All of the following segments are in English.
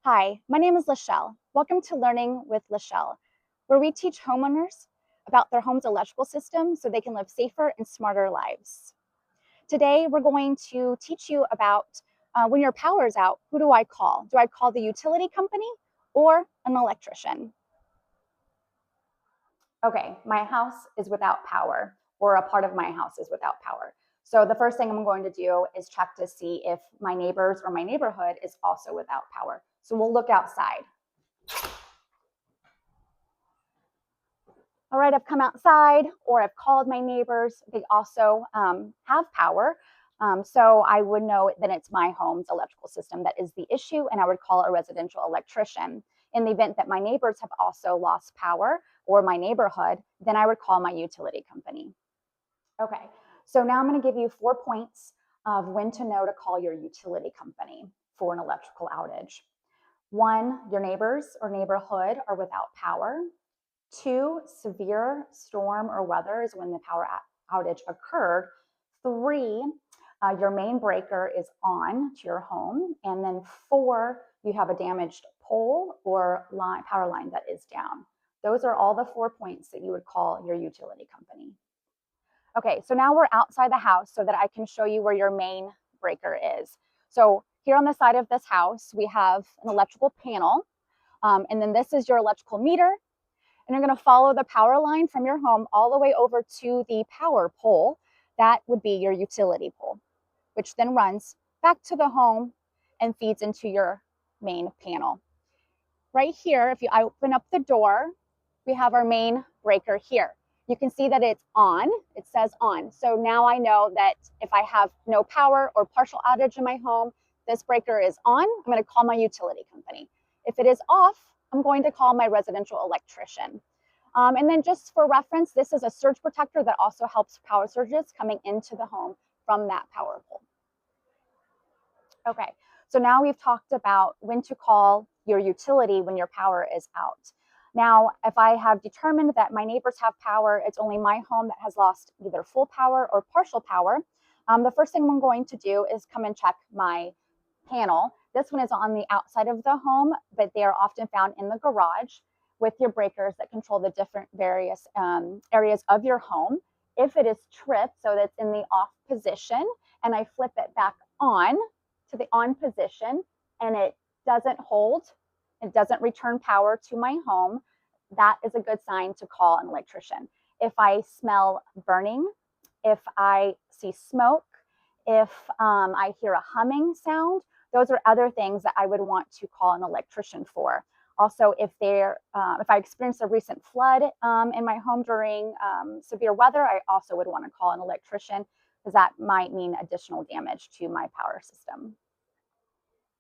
Hi, my name is Lachelle. Welcome to Learning with Lachelle, where we teach homeowners about their home's electrical system so they can live safer and smarter lives. Today, we're going to teach you about when your power is out, who do I call? Do I call the utility company or an electrician? Okay, my house is without power, or a part of my house is without power. So the first thing I'm going to do is check to see if my neighbors or my neighborhood is also without power. So we'll look outside. All right, I've come outside or I've called my neighbors. They also have power. So I would know that it's my home's electrical system that is the issue, and I would call a residential electrician. In the event that my neighbors have also lost power or my neighborhood, then I would call my utility company. Okay, so now I'm going to give you 4 points of when to know to call your utility company for an electrical outage. 1, your neighbors or neighborhood are without power. 2, severe storm or weather is when the power outage occurred. 3, your main breaker is on to your home. And then 4, you have a damaged pole or power line that is down. Those are all the 4 points that you would call your utility company. Okay, so now we're outside the house so that I can show you where your main breaker is. So here on the side of this house, we have an electrical panel. And then this is your electrical meter. And you're going to follow the power line from your home all the way over to the power pole. That would be your utility pole, which then runs back to the home and feeds into your main panel. Right here, if you open up the door, we have our main breaker here. You can see that it's on, it says on. So now I know that if I have no power or partial outage in my home, this breaker is on. I'm going to call my utility company. If it is off, I'm going to call my residential electrician. And then just for reference, this is a surge protector that also helps power surges coming into the home from that power pole. Okay, so now we've talked about when to call your utility when your power is out. Now, if I have determined that my neighbors have power, it's only my home that has lost either full power or partial power. The first thing I'm going to do is come and check my panel. This one is on the outside of the home, but they are often found in the garage with your breakers that control the different various areas of your home. If it is tripped, so that's in the off position, and I flip it back on to the on position, and it doesn't hold, it doesn't return power to my home, that is a good sign to call an electrician. If I smell burning, if I see smoke, if I hear a humming sound, those are other things that I would want to call an electrician for. Also, if I experience a recent flood in my home during severe weather, I also would want to call an electrician because that might mean additional damage to my power system.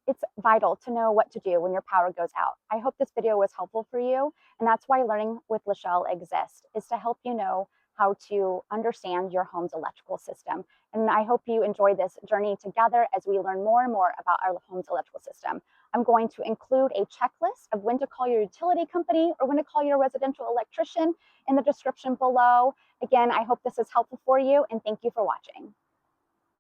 It's vital to know what to do when your power goes out. I hope this video was helpful for you, and that's why Learning with Lachelle exists, is to help you know how to understand your home's electrical system. And I hope you enjoy this journey together as we learn more and more about our home's electrical system. I'm going to include a checklist of when to call your utility company or when to call your residential electrician in the description below. Again, I hope this is helpful for you, and thank you for watching.